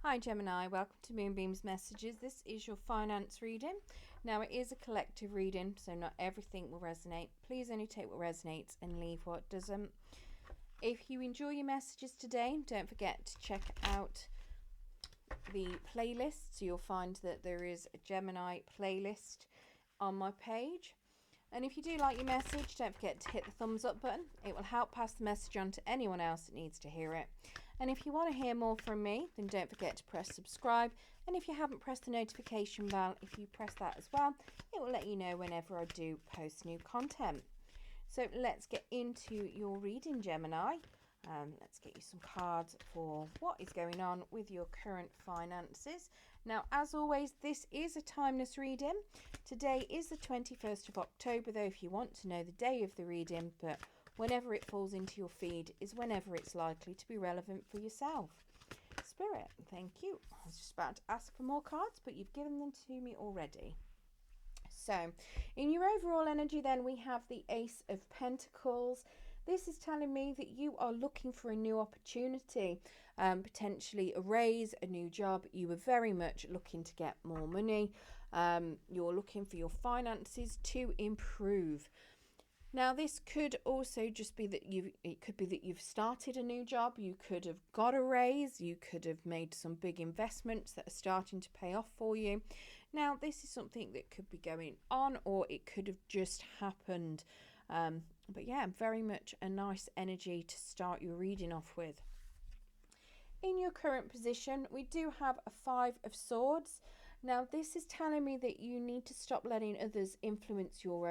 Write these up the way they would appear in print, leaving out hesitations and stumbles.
Hi Gemini, welcome to Moonbeam's Messages. This is your finance reading. Now it is a collective reading, so not everything will resonate. Please only take what resonates and leave what doesn't. If you enjoy your messages today, don't forget to check out the playlist. So you'll find that there is a Gemini playlist on my page. And if you do like your message, don't forget to hit the thumbs up button. It will help pass the message on to anyone else that needs to hear it. And if you want to hear more from me, then don't forget to press subscribe. And if you haven't pressed the notification bell, if you press that as well, it will let you know whenever I do post new content. So let's get into your reading, Gemini. Let's get you some cards for what is going on with your current finances. Now, as always, this is a timeless reading. Today is the 21st of October, though, if you want to know the day of the reading, but whenever it falls into your feed is whenever it's likely to be relevant for yourself. Spirit, thank you. I was just about to ask for more cards, but you've given them to me already. So, in your overall energy, then, we have the Ace of Pentacles. This is telling me that you are looking for a new opportunity, potentially a raise, a new job. You are very much looking to get more money. You're looking for your finances to improve. Now, this could also just be that it could be that you've started a new job. You could have got a raise. You could have made some big investments that are starting to pay off for you. Now, this is something that could be going on, or it could have just happened. But yeah, very much a nice energy to start your reading off with. In your current position, we do have a Five of Swords. Now, this is telling me that you need to stop letting others influence your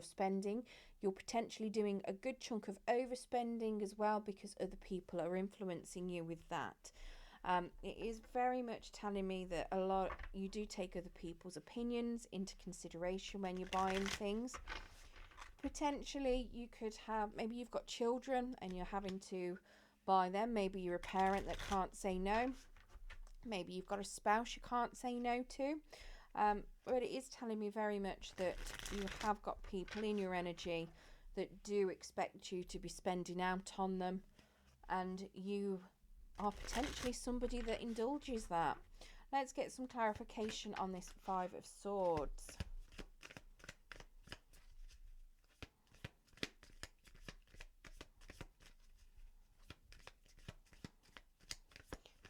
spending. You're potentially doing a good chunk of overspending as well because other people are influencing you with that. It is very much telling me that you do take other people's opinions into consideration when you're buying things. Potentially, you could have, maybe you've got children and you're having to buy them. Maybe you're a parent that can't say no. Maybe you've got a spouse you can't say no to. But it is telling me very much that you have got people in your energy that do expect you to be spending out on them. And you are potentially somebody that indulges that. Let's get some clarification on this Five of Swords.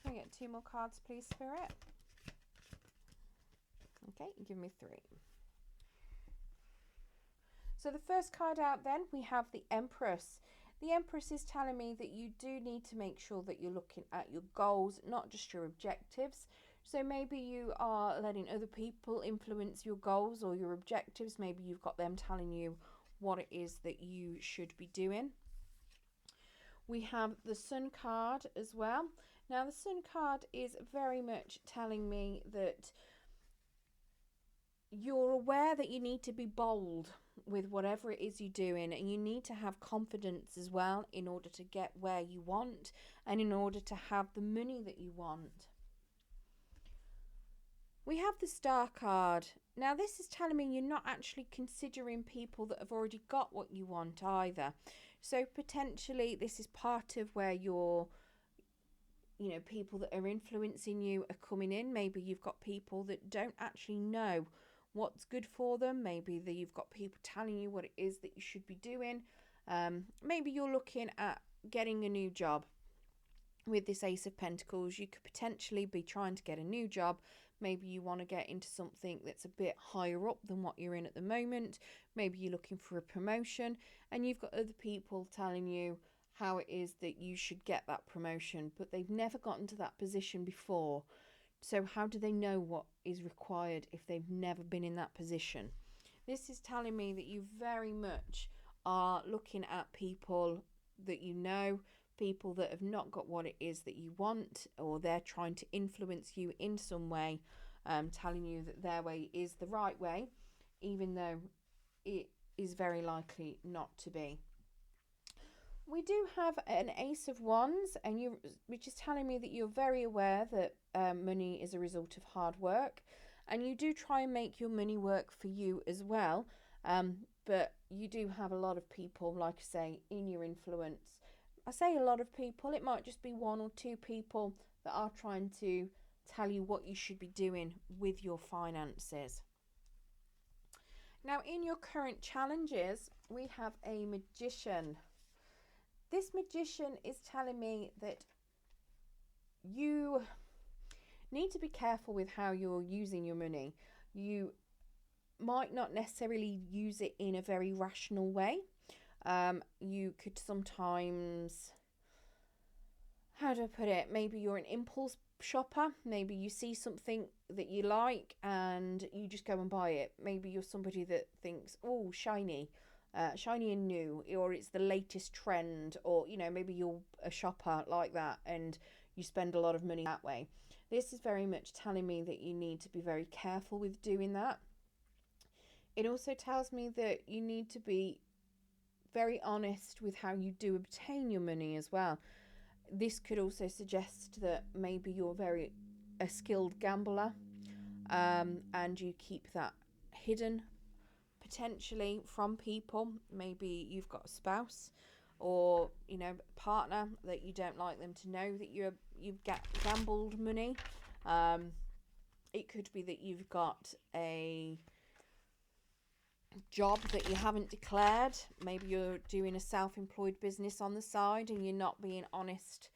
Can I get 2 more cards, please, Spirit? Okay, give me 3. So the first card out then, we have the Empress. The Empress is telling me that you do need to make sure that you're looking at your goals, not just your objectives. So maybe you are letting other people influence your goals or your objectives. Maybe you've got them telling you what it is that you should be doing. We have the Sun card as well. Now, the Sun card is very much telling me that you're aware that you need to be bold with whatever it is you're doing, and you need to have confidence as well in order to get where you want and in order to have the money that you want. We have the Star card. Now, this is telling me you're not actually considering people that have already got what you want either. So potentially this is part of where people that are influencing you are coming in. Maybe you've got people that don't actually know what's good for them. Maybe you've got people telling you what it is that you should be doing. Maybe you're looking at getting a new job. With this Ace of Pentacles, you could potentially be trying to get a new job. Maybe you want to get into something that's a bit higher up than what you're in at the moment. Maybe you're looking for a promotion and you've got other people telling you how it is that you should get that promotion, but they've never gotten to that position before. So how do they know what is required if they've never been in that position? This is telling me that you very much are looking at people that you know, people that have not got what it is that you want, or they're trying to influence you in some way, telling you that their way is the right way, even though it is very likely not to be. We do have an Ace of Wands, which is telling me that you're very aware that money is a result of hard work, and you do try and make your money work for you as well. But you do have a lot of people, like I say, in your influence, I say a lot of people, it might just be one or two people that are trying to tell you what you should be doing with your finances. Now, in your current challenges, we have a magician. This magician is telling me that you need to be careful with how you're using your money. You might not necessarily use it in a very rational way. You could sometimes, how do I put it? Maybe you're an impulse shopper. Maybe you see something that you like and you just go and buy it. Maybe you're somebody that thinks, oh, shiny and new, or it's the latest trend, or maybe you're a shopper like that and you spend a lot of money that way. This is very much telling me that you need to be very careful with doing that. It also tells me that you need to be very honest with how you do obtain your money as well. This could also suggest that maybe you're a skilled gambler, and you keep that hidden potentially from people. Maybe you've got a spouse or partner that you don't like them to know that you've gambled money. It could be that you've got a job that you haven't declared. Maybe you're doing a self-employed business on the side and you're not being honest,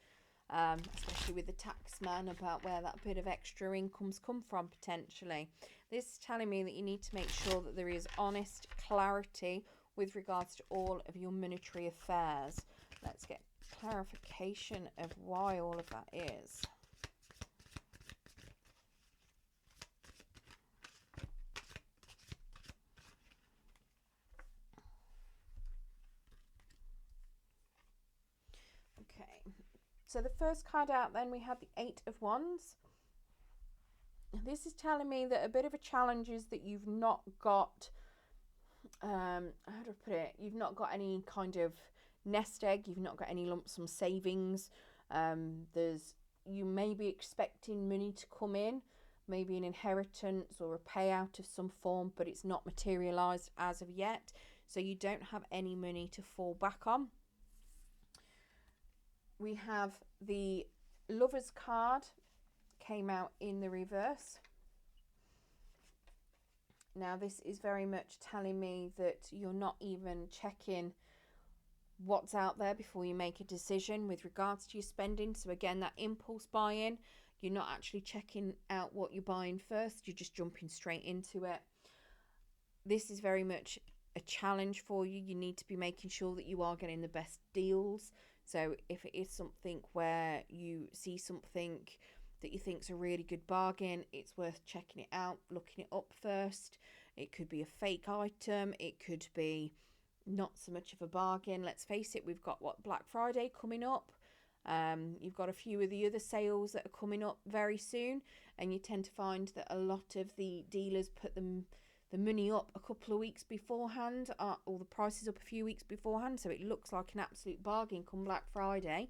especially with the tax man, about where that bit of extra income's come from potentially. This is telling me that you need to make sure that there is honest clarity with regards to all of your monetary affairs. Let's get clarification of why all of that is. Okay, so the first card out, then we have the Eight of Wands. This is telling me that a bit of a challenge is that you've not got, how do I put it? You've not got any kind of nest egg. You've not got any lump sum savings. You may be expecting money to come in, maybe an inheritance or a payout of some form, but it's not materialized as of yet. So you don't have any money to fall back on. We have the Lovers card came out in the reverse. Now this is very much telling me that you're not even checking what's out there before you make a decision with regards to your spending. So again, that impulse buying, you're not actually checking out what you're buying first, you're just jumping straight into it. This is very much a challenge for you. You need to be making sure that you are getting the best deals. So if it is something where you see something that you think is a really good bargain, it's worth checking it out, looking it up first. It could be a fake item, it could be not so much of a bargain. Let's face it, we've got Black Friday coming up. You've got a few of the other sales that are coming up very soon, and you tend to find that a lot of the dealers put the money up a couple of weeks beforehand, or the prices up a few weeks beforehand, so it looks like an absolute bargain come Black Friday,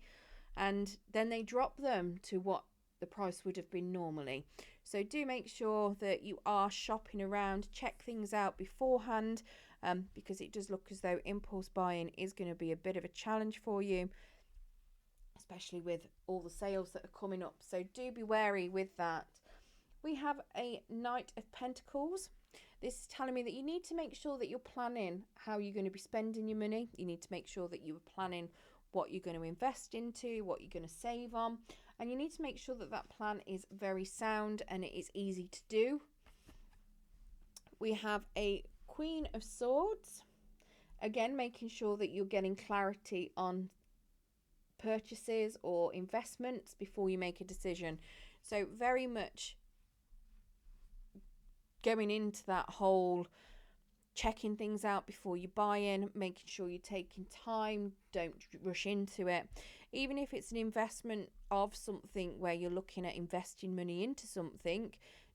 and then they drop them to what the price would have been normally. So do make sure that you are shopping around, check things out beforehand, because it does look as though impulse buying is going to be a bit of a challenge for you, especially with all the sales that are coming up. So do be wary with that. We have a Knight of Pentacles. This is telling me that you need to make sure that you're planning how you're going to be spending your money. You need to make sure that you are planning what you're going to invest into, what you're going to save on, and you need to make sure that that plan is very sound and it is easy to do. We have a Queen of Swords. Again, making sure that you're getting clarity on purchases or investments before you make a decision. So very much going into that whole checking things out before you buy in, making sure you're taking time, don't rush into it. Even if it's an investment of something where you're looking at investing money into something,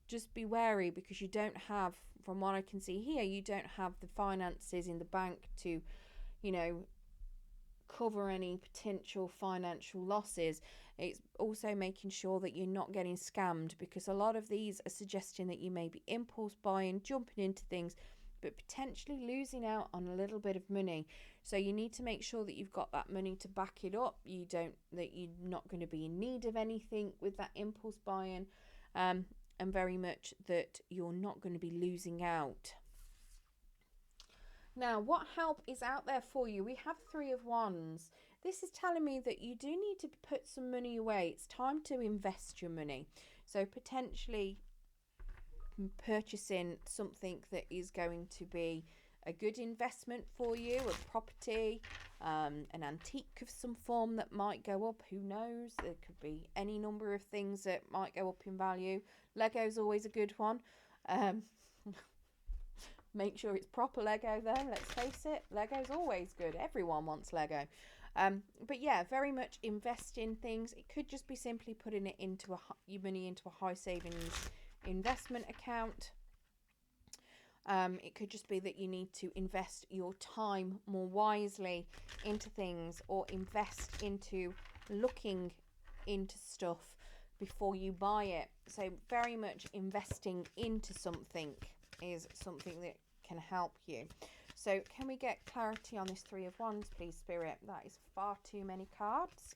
just be wary, because you don't have, from what I can see here, you don't have the finances in the bank to, cover any potential financial losses. It's also making sure that you're not getting scammed, because a lot of these are suggesting that you may be impulse buying, jumping into things but potentially losing out on a little bit of money. So you need to make sure that you've got that money to back it up. That you're not going to be in need of anything with that impulse buying, and very much that you're not going to be losing out. Now, what help is out there for you? We have Three of Wands. This is telling me that you do need to put some money away. It's time to invest your money. So potentially purchasing something that is going to be a good investment for you, a property, an antique of some form that might go up. Who knows? There could be any number of things that might go up in value. Lego's always a good one. Make sure it's proper Lego though, let's face it. Lego's always good. Everyone wants Lego. But yeah, very much invest in things. It could just be simply putting it into your money into a high savings investment account. It could just be that you need to invest your time more wisely into things, or invest into looking into stuff before you buy it. So very much investing into something is something that can help you. So can we get clarity on this Three of Wands, please, Spirit? That is far too many cards.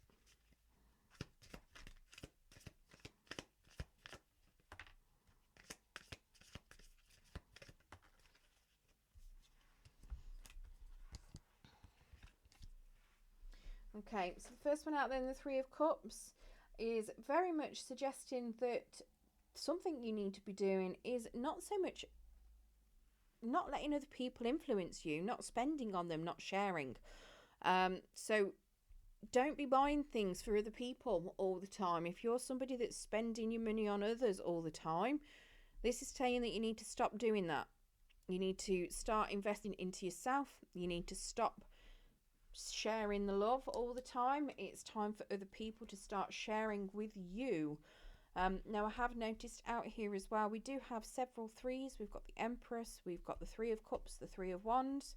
Okay, so the first one out then, the Three of Cups, is very much suggesting that something you need to be doing is not so much not letting other people influence you, not spending on them, not sharing. So don't be buying things for other people all the time. If you're somebody that's spending your money on others all the time, this is saying that you need to stop doing that. You need to start investing into yourself. You need to stop sharing the love all the time. It's time for other people to start sharing with you. Now, I have noticed out here as well, we do have several threes. We've got the Empress, we've got the Three of Cups, the Three of Wands.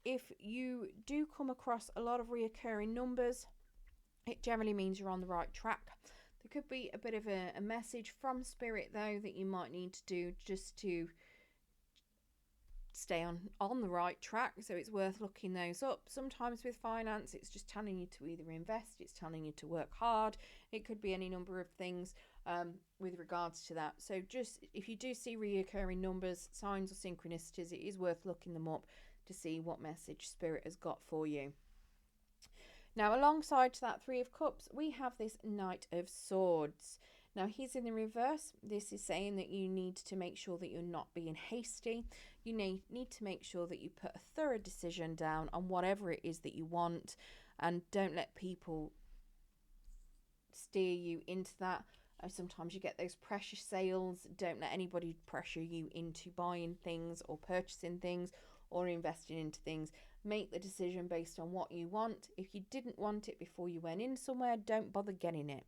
If you do come across a lot of reoccurring numbers, it generally means you're on the right track. There could be a bit of a message from Spirit, though, that you might need to do just to stay on the right track. So it's worth looking those up. Sometimes with finance, it's just telling you to either invest, it's telling you to work hard. It could be any number of things with regards to that. So just if you do see reoccurring numbers, signs or synchronicities, it is worth looking them up to see what message Spirit has got for you. Now, alongside to that Three of Cups, we have this Knight of Swords. Now, he's in the reverse. This is saying that you need to make sure that you're not being hasty. You need to make sure that you put a thorough decision down on whatever it is that you want, and don't let people steer you into that. Sometimes you get those pressure sales. Don't let anybody pressure you into buying things or purchasing things or investing into things. Make the decision based on what you want. If you didn't want it before you went in somewhere, don't bother getting it.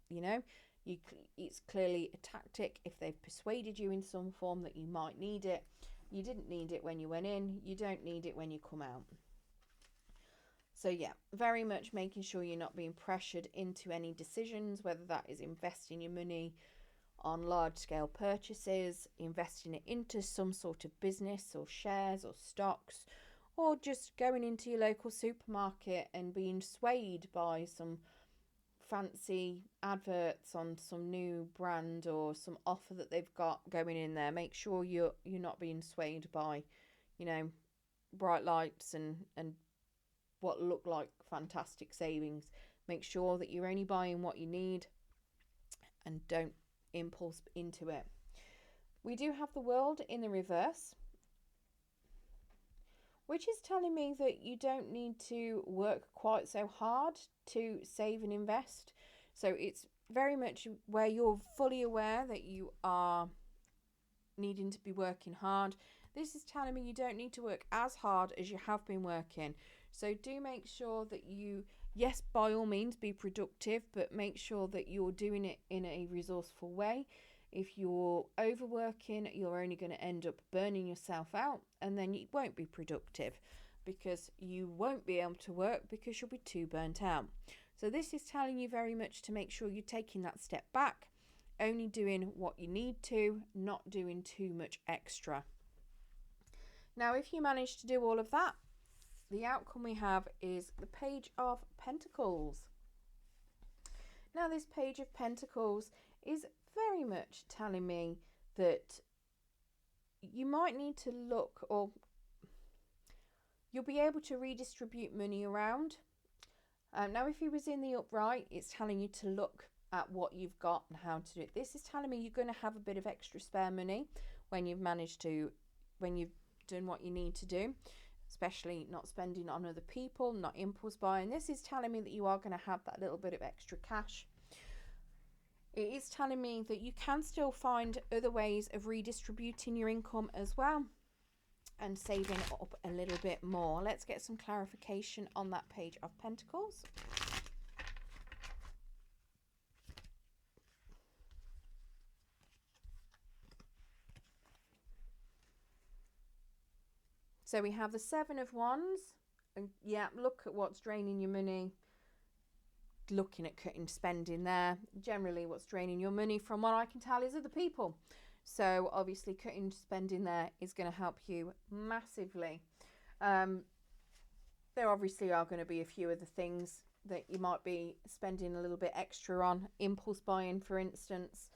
It's clearly a tactic. If they've persuaded you in some form that you might need it, you didn't need it when you went in, you don't need it when you come out. So yeah, very much making sure you're not being pressured into any decisions, whether that is investing your money on large scale purchases, investing it into some sort of business or shares or stocks, or just going into your local supermarket and being swayed by some fancy adverts on some new brand or some offer that they've got going in there. Make sure you're not being swayed by, bright lights and what look like fantastic savings. Make sure that you're only buying what you need and don't impulse into it. We do have the World in the reverse, which is telling me that you don't need to work quite so hard to save and invest. So it's very much where you're fully aware that you are needing to be working hard. This is telling me you don't need to work as hard as you have been working. So do make sure that you, yes, by all means, be productive, but make sure that you're doing it in a resourceful way. If you're overworking, you're only going to end up burning yourself out, and then you won't be productive because you won't be able to work because you'll be too burnt out. So this is telling you very much to make sure you're taking that step back, only doing what you need to, not doing too much extra. Now, if you manage to do all of that, the outcome we have is the Page of Pentacles. Now, this Page of Pentacles is very much telling me that you might need to look, or you'll be able to redistribute money around. Now, if he was in the upright, it's telling you to look at what you've got and how to do it. This is telling me you're going to have a bit of extra spare money when you've done what you need to do, especially not spending on other people, not impulse buying. This is telling me that you are going to have that little bit of extra cash. It is telling me that you can still find other ways of redistributing your income as well and saving up a little bit more. Let's get some clarification on that Page of Pentacles. So we have the Seven of Wands. And yeah, look at what's draining your money. Looking at cutting spending there. Generally, what's draining your money, from what I can tell, is other people. So obviously cutting spending there is going to help you massively. There obviously are going to be a few other things that you might be spending a little bit extra on. Impulse buying, for instance.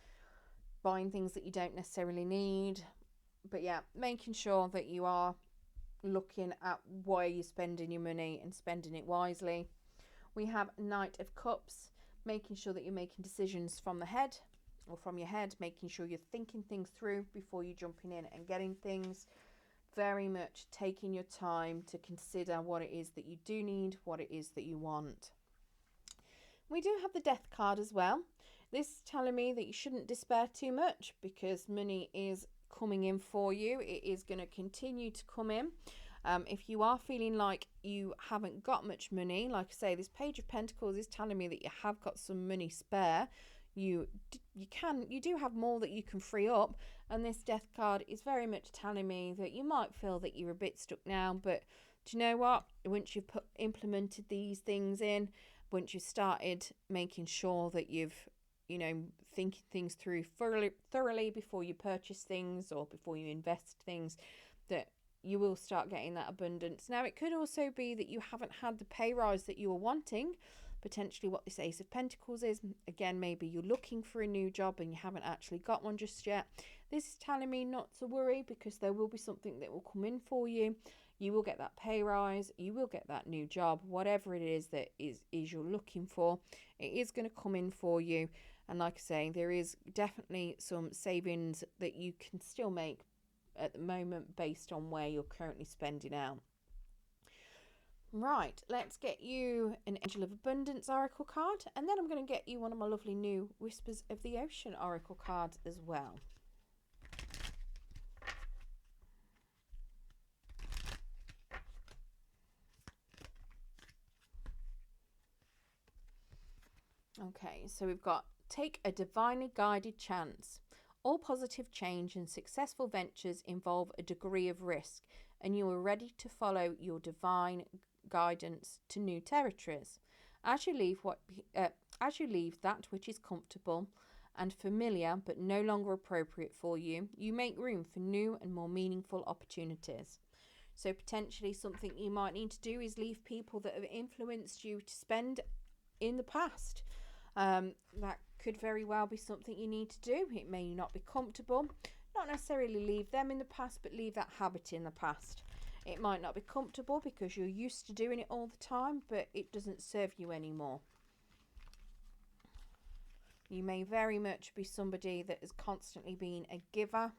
Buying things that you don't necessarily need. But yeah, making sure that you are looking at where you're spending your money and spending it wisely. We have Knight of Cups. Making sure that you're making decisions from the head, or from your head, making sure you're thinking things through before you're jumping in and getting things. Very much taking your time to consider what it is that you do need, what it is that you want. We do have the Death card as well. This is telling me that you shouldn't despair too much, because money is coming in for you. It is going to continue to come in. If you are feeling like you haven't got much money, like I say, this Page of Pentacles is telling me that you have got some money spare. You do have more that you can free up, and this Death card is very much telling me that you might feel that you're a bit stuck now, but do you know what? Once you've implemented these things in, once you've started making sure that you've thinking things through thoroughly before you purchase things or before you invest things, that you will start getting that abundance. Now, it could also be that you haven't had the pay rise that you were wanting. Potentially what this Ace of Pentacles is. Again, maybe you're looking for a new job and you haven't actually got one just yet. This is telling me not to worry, because there will be something that will come in for you. You will get that pay rise. You will get that new job. Whatever it is that is you're looking for, it is going to come in for you. And like I say, there is definitely some savings that you can still make at the moment based on where you're currently spending out. Right, let's get you an Angel of Abundance Oracle card, and then I'm going to get you one of my lovely new Whispers of the Ocean Oracle cards as well. Okay, so we've got take a divinely guided chance. All positive change and successful ventures involve a degree of risk, and you are ready to follow your divine guidance to new territories. As you leave that which is comfortable and familiar but no longer appropriate for you, you make room for new and more meaningful opportunities. So potentially something you might need to do is leave people that have influenced you to spend in the past. That could very well be something you need to do. It may not be comfortable. Not necessarily leave them in the past, but leave that habit in the past. It might not be comfortable because you're used to doing it all the time, but it doesn't serve you anymore. You may very much be somebody that has constantly been a giver,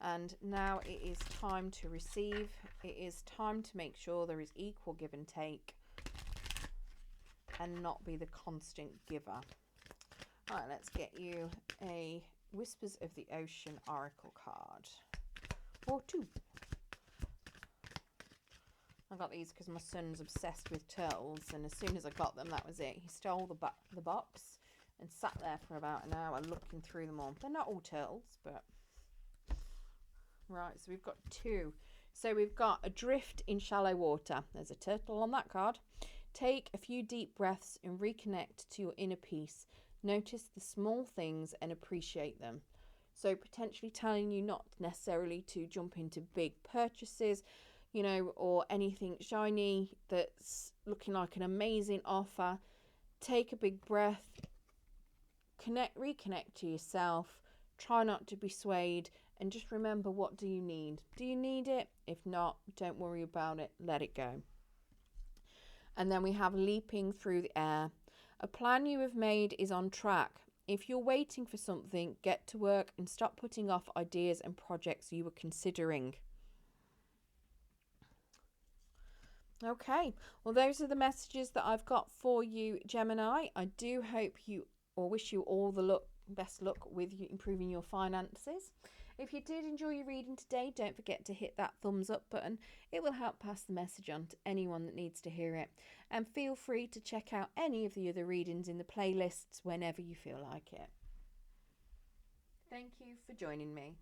and now it is time to receive. It is time to make sure there is equal give and take and not be the constant giver. All right, let's get you a Whispers of the Ocean Oracle card. Or two. I got these because my son's obsessed with turtles, and as soon as I got them, that was it. He stole the box and sat there for about an hour looking through them all. They're not all turtles, but... Right, so we've got two. So we've got Adrift in Shallow Water. There's a turtle on that card. Take a few deep breaths and reconnect to your inner peace. Notice the small things and appreciate them. So potentially telling you not necessarily to jump into big purchases, or anything shiny that's looking like an amazing offer. Take a big breath, reconnect to yourself, try not to be swayed, and just remember, what do you need? Do you need it? If not, don't worry about it, let it go. And then we have leaping through the air. A plan you have made is on track. If you're waiting for something, get to work and stop putting off ideas and projects you were considering. Okay, well, those are the messages that I've got for you, Gemini. I do hope you, or wish you all the best luck with improving your finances. If you did enjoy your reading today, don't forget to hit that thumbs up button. It will help pass the message on to anyone that needs to hear it. And feel free to check out any of the other readings in the playlists whenever you feel like it. Thank you for joining me.